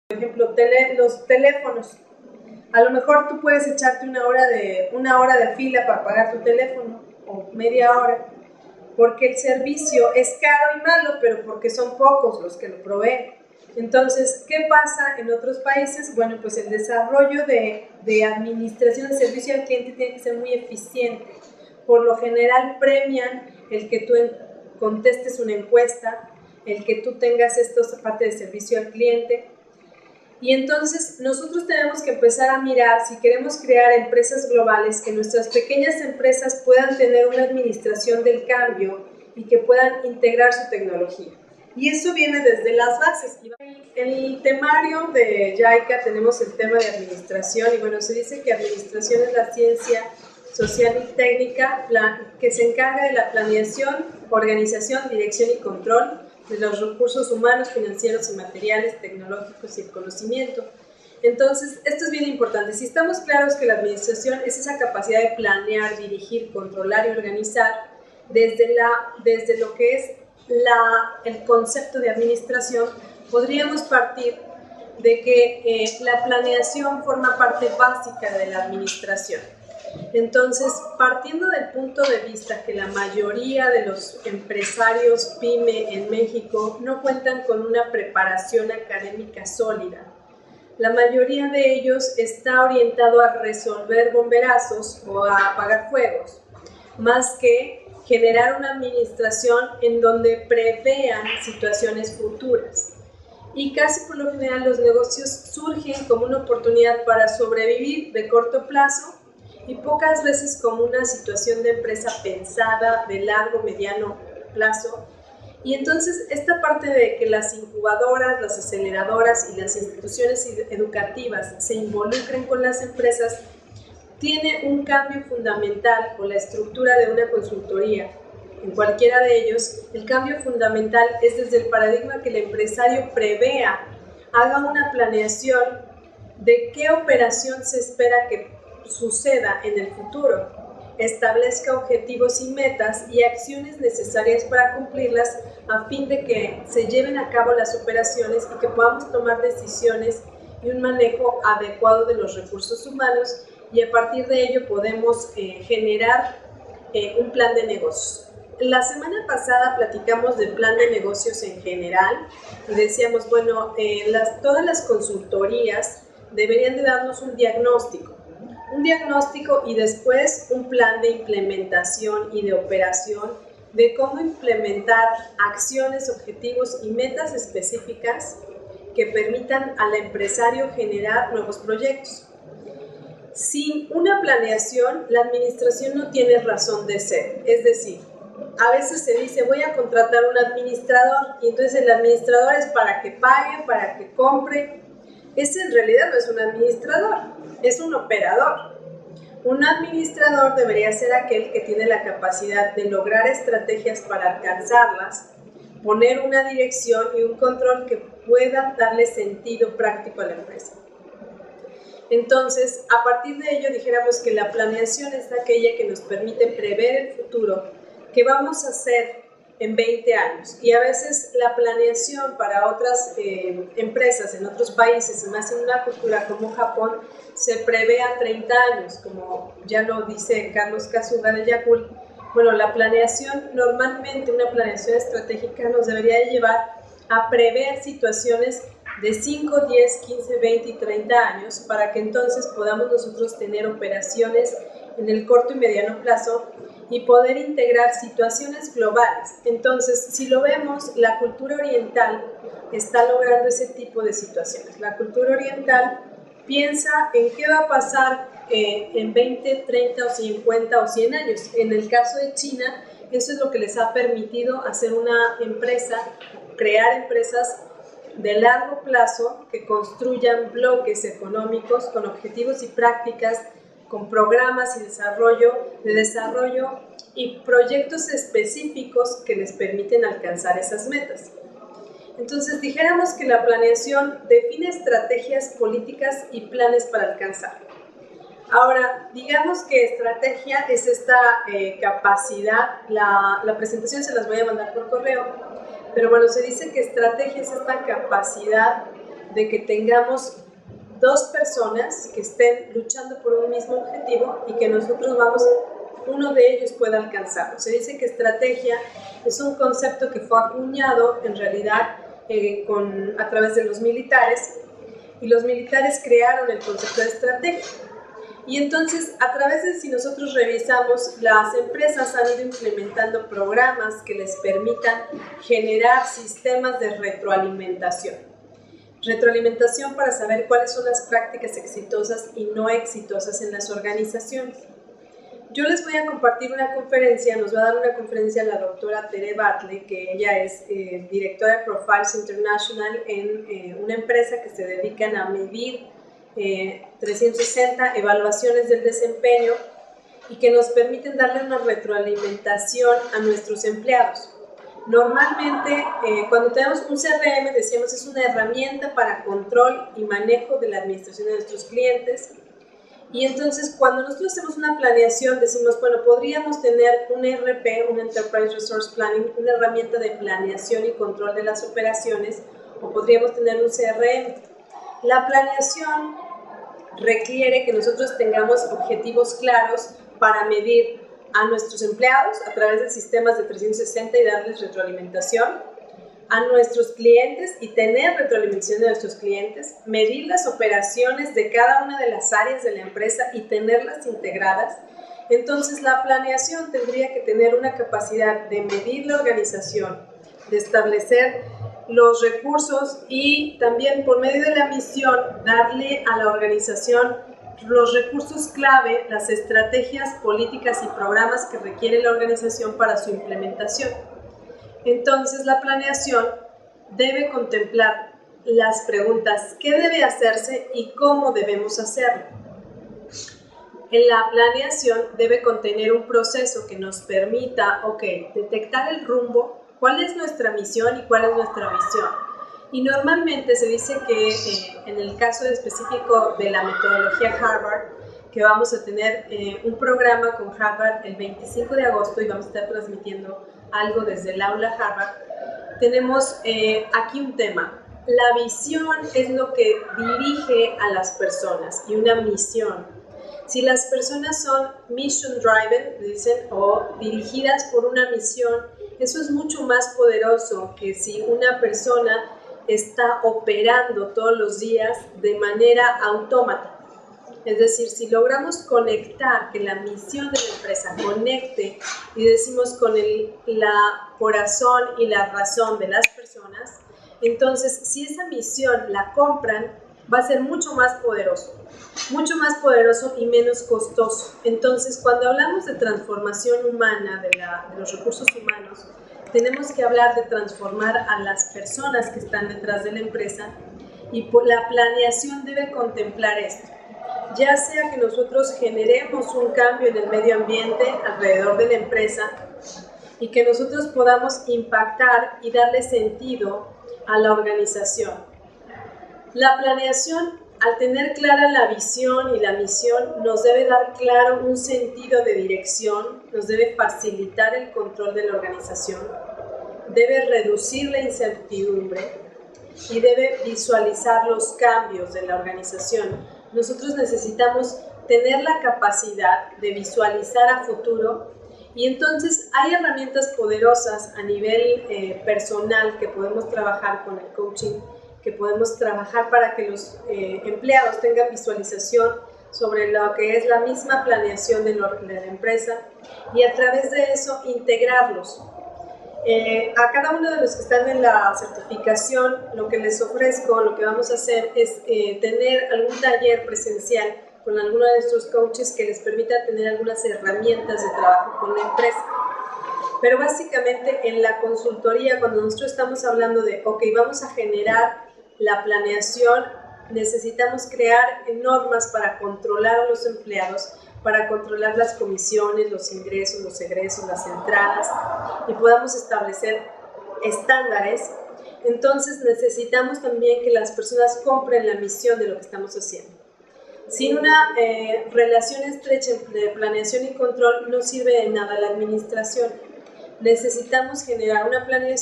Por ejemplo, los teléfonos. A lo mejor tú puedes echarte una hora de fila para pagar tu teléfono o media hora, porque el servicio es caro y malo, pero porque son pocos los que lo proveen. Entonces, ¿qué pasa en otros países? Bueno, pues el desarrollo de administración de servicio al cliente tiene que ser muy eficiente. Por lo general premian el que tú contestes una encuesta, el que tú tengas esta parte de servicio al cliente. Y entonces nosotros tenemos que empezar a mirar si queremos crear empresas globales, que nuestras pequeñas empresas puedan tener una administración del cambio y que puedan integrar su tecnología. Y eso viene desde las bases. En el temario de JICA tenemos el tema de administración y bueno, se dice que administración es la ciencia social y técnica que se encarga de la planeación, organización, dirección y control de los recursos humanos, financieros y materiales, tecnológicos y el conocimiento. Entonces, esto es bien importante. Si estamos claros que la administración es esa capacidad de planear, dirigir, controlar y organizar desde lo que es el concepto de administración, podríamos partir de que la planeación forma parte básica de la administración. Entonces, partiendo del punto de vista que la mayoría de los empresarios PYME en México no cuentan con una preparación académica sólida, la mayoría de ellos está orientado a resolver bomberazos o a apagar fuegos, más que generar una administración en donde prevean situaciones futuras. Y casi por lo general los negocios surgen como una oportunidad para sobrevivir de corto plazo y pocas veces como una situación de empresa pensada de largo, mediano plazo. Y entonces esta parte de que las incubadoras, las aceleradoras y las instituciones educativas se involucren con las empresas tiene un cambio fundamental con la estructura de una consultoría. En cualquiera de ellos, el cambio fundamental es desde el paradigma que el empresario prevea, haga una planeación de qué operación se espera que suceda en el futuro, establezca objetivos y metas y acciones necesarias para cumplirlas a fin de que se lleven a cabo las operaciones y que podamos tomar decisiones y un manejo adecuado de los recursos humanos y a partir de ello podemos generar un plan de negocios. La semana pasada platicamos del plan de negocios en general y decíamos, bueno, todas las consultorías deberían de darnos un diagnóstico y después un plan de implementación y de operación de cómo implementar acciones, objetivos y metas específicas que permitan al empresario generar nuevos proyectos. Sin una planeación, la administración no tiene razón de ser, es decir, a veces se dice voy a contratar un administrador y entonces el administrador es para que pague, para que compre. Ese en realidad no es un administrador, es un operador. Un administrador debería ser aquel que tiene la capacidad de lograr estrategias para alcanzarlas, poner una dirección y un control que pueda darle sentido práctico a la empresa. Entonces, a partir de ello dijéramos que la planeación es aquella que nos permite prever el futuro, qué vamos a hacer en 20 años. Y a veces la planeación para otras empresas en otros países, y más en una cultura como Japón, se prevé a 30 años, como ya lo dice Carlos Kasuga de Yakult. Bueno, la planeación, normalmente una planeación estratégica nos debería llevar a prever situaciones de 5, 10, 15, 20 y 30 años para que entonces podamos nosotros tener operaciones en el corto y mediano plazo y poder integrar situaciones globales. Entonces, si lo vemos, la cultura oriental está logrando ese tipo de situaciones. La cultura oriental piensa en qué va a pasar en 20, 30 o 50 o 100 años. En el caso de China, eso es lo que les ha permitido hacer una empresa, crear empresas de largo plazo que construyan bloques económicos con objetivos y prácticas, con programas y de desarrollo y proyectos específicos que les permiten alcanzar esas metas. Entonces, dijéramos que la planeación define estrategias, políticas y planes para alcanzar. Ahora, digamos que estrategia es esta capacidad, la presentación se las voy a mandar por correo, pero bueno, se dice que estrategia es esta capacidad de que tengamos dos personas que estén luchando por un mismo objetivo y que uno de ellos pueda alcanzarlo. Se dice que estrategia es un concepto que fue acuñado en realidad a través de los militares, y los militares crearon el concepto de estrategia. Y entonces, a través de, si nosotros revisamos, las empresas han ido implementando programas que les permitan generar sistemas de retroalimentación. Retroalimentación para saber cuáles son las prácticas exitosas y no exitosas en las organizaciones. Yo les voy a compartir una conferencia, nos va a dar una conferencia la doctora Tere Batle, que ella es directora de Profiles International en una empresa que se dedican a medir 360 evaluaciones del desempeño y que nos permiten darle una retroalimentación a nuestros empleados. Normalmente, cuando tenemos un CRM, decíamos, es una herramienta para control y manejo de la administración de nuestros clientes. Y entonces, cuando nosotros hacemos una planeación, decimos, bueno, podríamos tener un ERP, un Enterprise Resource Planning, una herramienta de planeación y control de las operaciones, o podríamos tener un CRM. La planeación requiere que nosotros tengamos objetivos claros para medir a nuestros empleados a través de sistemas de 360 y darles retroalimentación, a nuestros clientes y tener retroalimentación de nuestros clientes, medir las operaciones de cada una de las áreas de la empresa y tenerlas integradas. Entonces, la planeación tendría que tener una capacidad de medir la organización, de establecer los recursos y también por medio de la misión darle a la organización los recursos clave, las estrategias, políticas y programas que requiere la organización para su implementación. Entonces, la planeación debe contemplar las preguntas ¿qué debe hacerse y cómo debemos hacerlo? En la planeación debe contener un proceso que nos permita, detectar el rumbo, cuál es nuestra misión y cuál es nuestra visión. Y normalmente se dice que en el caso específico de la metodología Harvard, que vamos a tener un programa con Harvard el 25 de agosto y vamos a estar transmitiendo algo desde el aula Harvard, tenemos aquí un tema. La visión es lo que dirige a las personas y una misión. Si las personas son mission driven, dicen, o dirigidas por una misión, eso es mucho más poderoso que si una persona está operando todos los días de manera autómata. Es decir, si logramos conectar, que la misión de la empresa conecte y decimos con la corazón y la razón de las personas, entonces si esa misión la compran, va a ser mucho más poderoso y menos costoso. Entonces, cuando hablamos de transformación humana, de los recursos humanos, tenemos que hablar de transformar a las personas que están detrás de la empresa y la planeación debe contemplar esto. Ya sea que nosotros generemos un cambio en el medio ambiente alrededor de la empresa y que nosotros podamos impactar y darle sentido a la organización. La planeación, al tener clara la visión y la misión, nos debe dar claro un sentido de dirección, nos debe facilitar el control de la organización, debe reducir la incertidumbre y debe visualizar los cambios de la organización. Nosotros necesitamos tener la capacidad de visualizar a futuro y entonces hay herramientas poderosas a nivel personal que podemos trabajar con el coaching, que podemos trabajar para que los empleados tengan visualización sobre lo que es la misma planeación de la empresa y a través de eso integrarlos. A cada uno de los que están en la certificación, lo que les ofrezco, lo que vamos a hacer es tener algún taller presencial con alguno de nuestros coaches que les permita tener algunas herramientas de trabajo con la empresa. Pero básicamente en la consultoría, cuando nosotros estamos hablando de, vamos a generar la planeación, necesitamos crear normas para controlar a los empleados, para controlar las comisiones, los ingresos, los egresos, las entradas y podamos establecer estándares. Entonces necesitamos también que las personas compren la misión de lo que estamos haciendo. Sin una relación estrecha de planeación y control no sirve de nada la administración. Necesitamos generar una planeación